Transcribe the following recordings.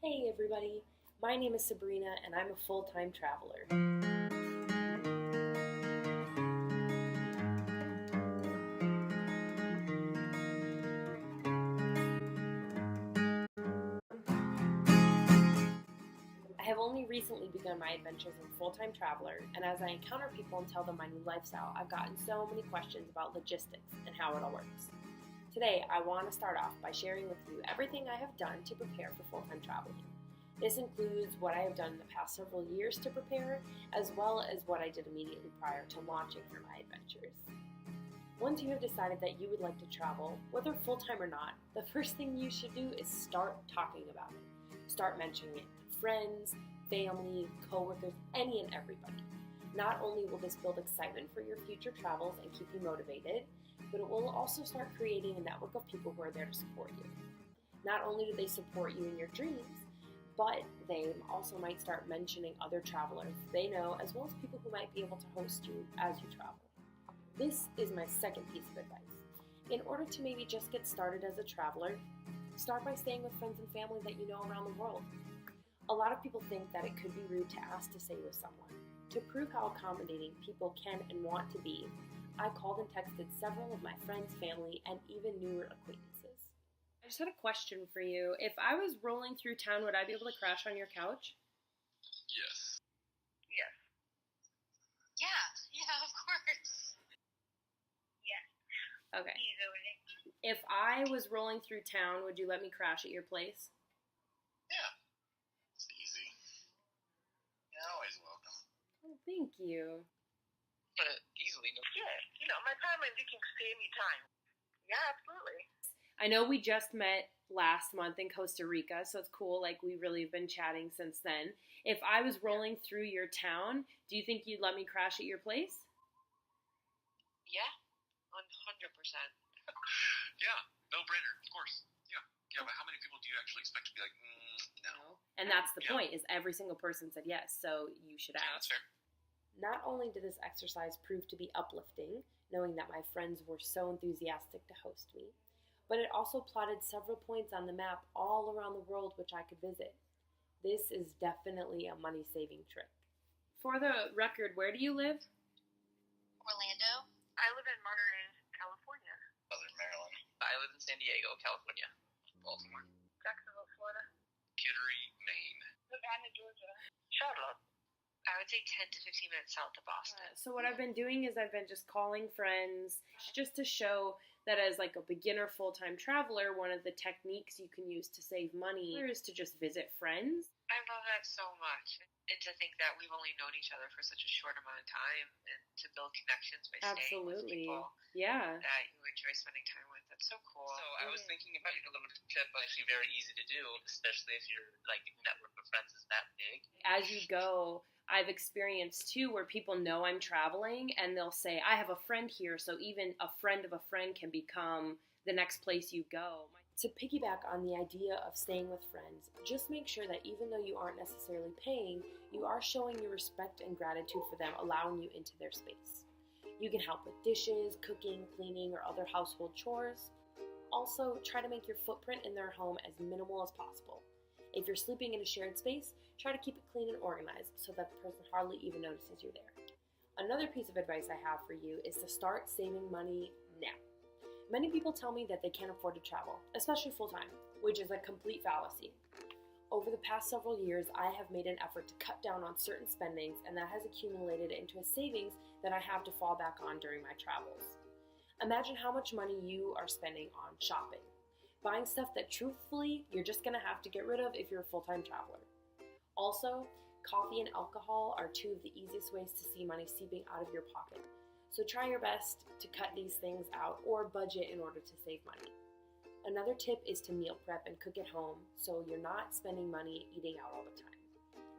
Hey everybody, my name is Sabrina and I'm a full-time traveler. I have only recently begun my adventures as a full-time traveler, and as I encounter people and tell them my new lifestyle, I've gotten so many questions about logistics and how it all works. Today, I want to start off by sharing with you everything I have done to prepare for full-time traveling. This includes what I have done in the past several years to prepare, as well as what I did immediately prior to launching for my adventures. Once you have decided that you would like to travel, whether full time or not, the first thing you should do is start talking about it. Start mentioning it to friends, family, coworkers, any and everybody. Not only will this build excitement for your future travels and keep you motivated, but it will also start creating a network of people who are there to support you. Not only do they support you in your dreams, but they also might start mentioning other travelers they know, as well as people who might be able to host you as you travel. This is my second piece of advice. In order to maybe just get started as a traveler, start by staying with friends and family that you know around the world. A lot of people think that it could be rude to ask to stay with someone. To prove how accommodating people can and want to be, I called and texted several of my friends, family, and even newer acquaintances. I just had a question for you. If I was rolling through town, would I be able to crash on your couch? Yes. Yes. Yeah, of course. Yes. Okay. Easily. If I was rolling through town, would you let me crash at your place? Yeah. It's easy. You're always welcome. Oh, thank you. Easily. No. Yeah. My time is you can stay anytime. Yeah, absolutely. I know we just met last month in Costa Rica, so it's cool. Like, we really have been chatting since then. If I was rolling through your town, do you think you'd let me crash at your place? Yeah, 100%. Yeah. No brainer. Of course. Yeah. Yeah. But how many people do you actually expect to be like, no? And that's the point, is every single person said yes, so you should Yeah, ask. that's fair. Not only did this exercise prove to be uplifting, knowing that my friends were so enthusiastic to host me, but it also plotted several points on the map all around the world which I could visit. This is definitely a money-saving trick. For the record, where do you live? Orlando? I live in Monterey, California. Southern Maryland. I live in San Diego, California. Baltimore. Jacksonville, Florida. Kittery, Maine. Savannah, Georgia. Charlotte. I would say 10 to 15 minutes south of Boston. So what I've been doing is I've been just calling friends just to show that as like a beginner full-time traveler, one of the techniques you can use to save money is to just visit friends. I love that so much. And to think that we've only known each other for such a short amount of time, and to build connections by staying with Absolutely. people Yeah. that you enjoy spending time with. That's so cool. So I was thinking about your little trip, actually very easy to do, especially if your network of friends is that big. As you go, I've experienced too where people know I'm traveling and they'll say, I have a friend here, so even a friend of a friend can become the next place you go. To piggyback on the idea of staying with friends, just make sure that even though you aren't necessarily paying, you are showing your respect and gratitude for them allowing you into their space. You can help with dishes, cooking, cleaning, or other household chores. Also, try to make your footprint in their home as minimal as possible. If you're sleeping in a shared space, try to keep it clean and organized so that the person hardly even notices you're there. Another piece of advice I have for you is to start saving money now. Many people tell me that they can't afford to travel, especially full-time, which is a complete fallacy. Over the past several years, I have made an effort to cut down on certain spendings, and that has accumulated into a savings that I have to fall back on during my travels. Imagine how much money you are spending on shopping, buying stuff that truthfully you're just going to have to get rid of if you're a full-time traveler. Also, coffee and alcohol are two of the easiest ways to see money seeping out of your pocket. So try your best to cut these things out or budget in order to save money. Another tip is to meal prep and cook at home so you're not spending money eating out all the time.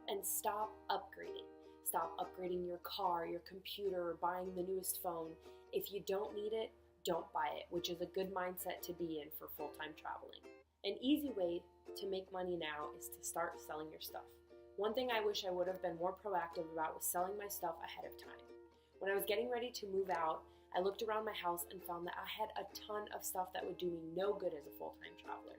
And stop upgrading. Stop upgrading your car, your computer, or buying the newest phone. If you don't need it, don't buy it, which is a good mindset to be in for full-time traveling. An easy way to make money now is to start selling your stuff. One thing I wish I would have been more proactive about was selling my stuff ahead of time. When I was getting ready to move out, I looked around my house and found that I had a ton of stuff that would do me no good as a full-time traveler.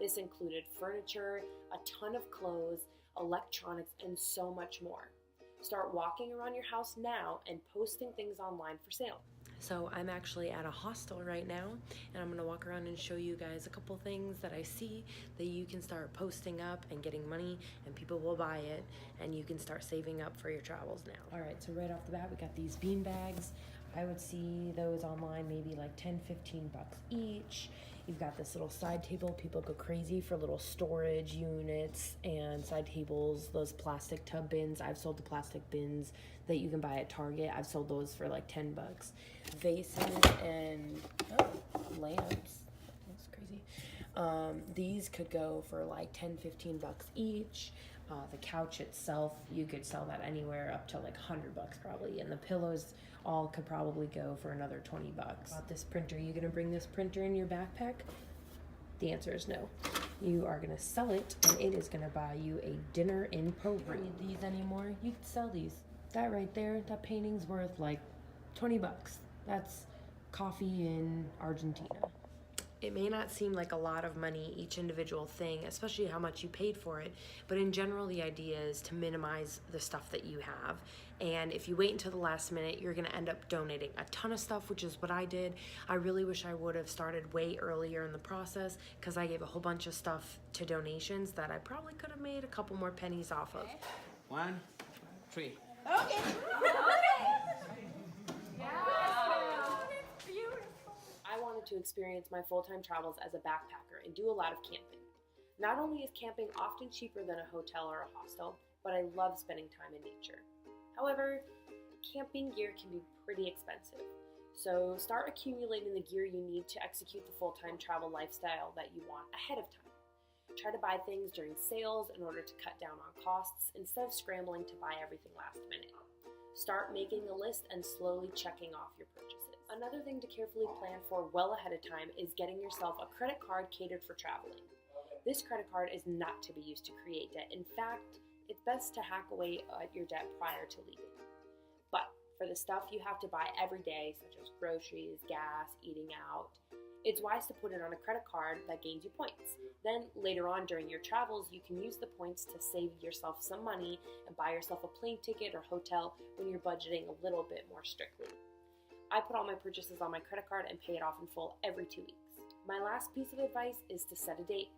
This included furniture, a ton of clothes, electronics, and so much more. Start walking around your house now and posting things online for sale. So I'm actually at a hostel right now, and I'm gonna walk around and show you guys a couple things that I see that you can start posting up and getting money, and people will buy it, and you can start saving up for your travels now. All right, so right off the bat, we got these bean bags. I would see those online maybe like 10, 15 bucks each. You've got this little side table. People go crazy for little storage units and side tables, those plastic tub bins. I've sold the plastic bins that you can buy at Target. I've sold those for like 10 bucks. Vases and lamps. That's crazy. These could go for like 10, 15 bucks each. The couch itself, you could sell that anywhere up to like 100 bucks probably. And the pillows all could probably go for another 20 bucks. About this printer, you gonna bring this printer in your backpack? The answer is no. You are gonna sell it, and it is gonna buy you a dinner in Peru. You don't need these anymore. You can sell these. That right there, that painting's worth like 20 bucks. That's coffee in Argentina. It may not seem like a lot of money, each individual thing, especially how much you paid for it, but in general, the idea is to minimize the stuff that you have. And if you wait until the last minute, you're gonna end up donating a ton of stuff, which is what I did. I really wish I would have started way earlier in the process, because I gave a whole bunch of stuff to donations that I probably could have made a couple more pennies off of. 1, 3. Okay. I wanted to experience my full-time travels as a backpacker and do a lot of camping. Not only is camping often cheaper than a hotel or a hostel, but I love spending time in nature. However, camping gear can be pretty expensive. So start accumulating the gear you need to execute the full-time travel lifestyle that you want ahead of time. Try to buy things during sales in order to cut down on costs instead of scrambling to buy everything last minute. Start making a list and slowly checking off your purchases. Another thing to carefully plan for well ahead of time is getting yourself a credit card catered for traveling. This credit card is not to be used to create debt. In fact, it's best to hack away at your debt prior to leaving. But for the stuff you have to buy every day, such as groceries, gas, eating out, it's wise to put it on a credit card that gains you points. Then later on during your travels, you can use the points to save yourself some money and buy yourself a plane ticket or hotel when you're budgeting a little bit more strictly. I put all my purchases on my credit card and pay it off in full every 2 weeks. My last piece of advice is to set a date.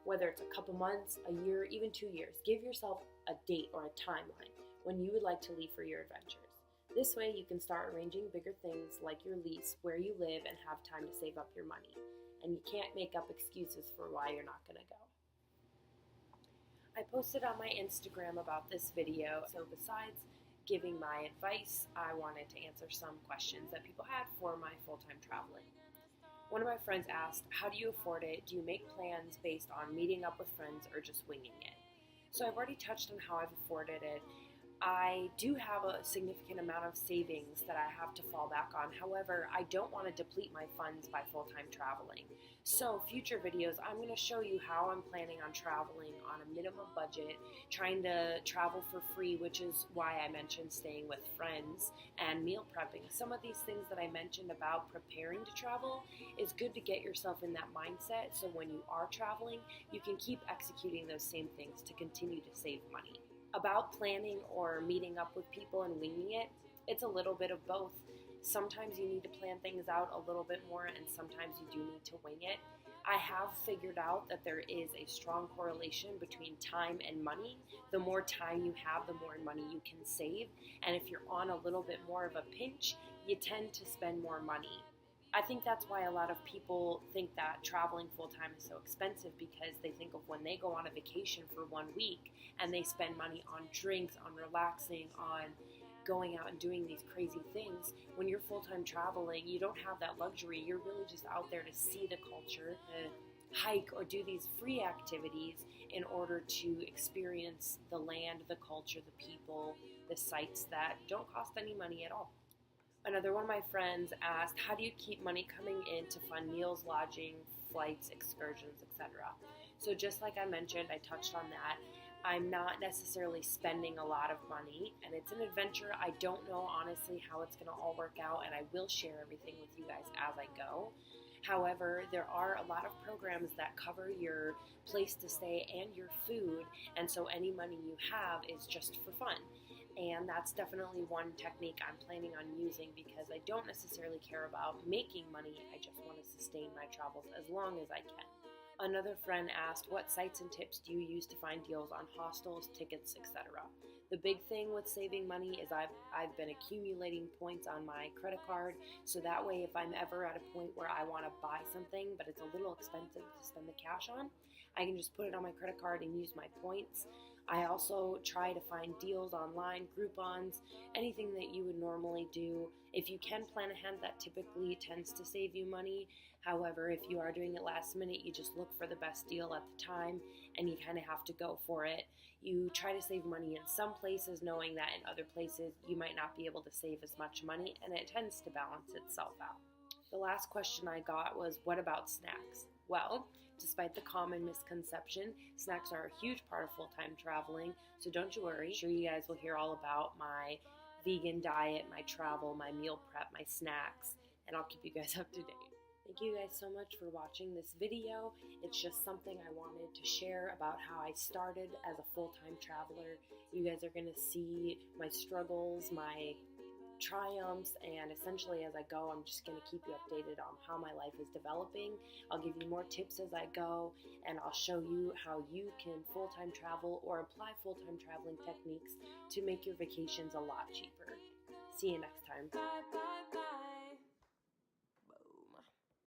Whether it's a couple months, a year, even 2 years, give yourself a date or a timeline when you would like to leave for your adventures. This way you can start arranging bigger things like your lease, where you live, and have time to save up your money. And you can't make up excuses for why you're not gonna go. I posted on my Instagram about this video, so besides giving my advice, I wanted to answer some questions that people had for my full-time traveling. One of my friends asked, how do you afford it? Do you make plans based on meeting up with friends or just winging it? So I've already touched on how I've afforded it. I do have a significant amount of savings that I have to fall back on. However, I don't want to deplete my funds by full-time traveling. So future videos, I'm going to show you how I'm planning on traveling on a minimum budget, trying to travel for free, which is why I mentioned staying with friends and meal prepping. Some of these things that I mentioned about preparing to travel is good to get yourself in that mindset, so when you are traveling, you can keep executing those same things to continue to save money. About planning or meeting up with people and winging it, it's a little bit of both. Sometimes you need to plan things out a little bit more, and sometimes you do need to wing it. I have figured out that there is a strong correlation between time and money. The more time you have, the more money you can save. And if you're on a little bit more of a pinch, you tend to spend more money. I think that's why a lot of people think that traveling full-time is so expensive, because they think of when they go on a vacation for 1 week and they spend money on drinks, on relaxing, on going out and doing these crazy things. When you're full-time traveling, you don't have that luxury. You're really just out there to see the culture, to hike or do these free activities in order to experience the land, the culture, the people, the sites that don't cost any money at all. Another one of my friends asked, how do you keep money coming in to fund meals, lodging, flights, excursions, etc.? So just like I mentioned, I touched on that. I'm not necessarily spending a lot of money, and it's an adventure. I don't know honestly how it's going to all work out, and I will share everything with you guys as I go. However, there are a lot of programs that cover your place to stay and your food, and so any money you have is just for fun. And that's definitely one technique I'm planning on using because I don't necessarily care about making money, I just want to sustain my travels as long as I can. Another friend asked, what sites and tips do you use to find deals on hostels, tickets, etc.? The big thing with saving money is I've been accumulating points on my credit card, so that way if I'm ever at a point where I want to buy something but it's a little expensive to spend the cash on, I can just put it on my credit card and use my points. I also try to find deals online, Groupons, anything that you would normally do. If you can plan ahead, that typically tends to save you money. However, if you are doing it last minute, you just look for the best deal at the time and you kind of have to go for it. You try to save money in some places, knowing that in other places you might not be able to save as much money, and it tends to balance itself out. The last question I got was, what about snacks? Well, despite the common misconception, snacks are a huge part of full-time traveling, so don't you worry. I'm sure you guys will hear all about my vegan diet, my travel, my meal prep, my snacks, and I'll keep you guys up to date. Thank you guys so much for watching this video. It's just something I wanted to share about how I started as a full-time traveler. You guys are going to see my struggles, my triumphs, and essentially as I go, I'm just going to keep you updated on how my life is developing. I'll give you more tips as I go, and I'll show you how you can full-time travel or apply full-time traveling techniques to make your vacations a lot cheaper. See you next time. Bye, bye, bye.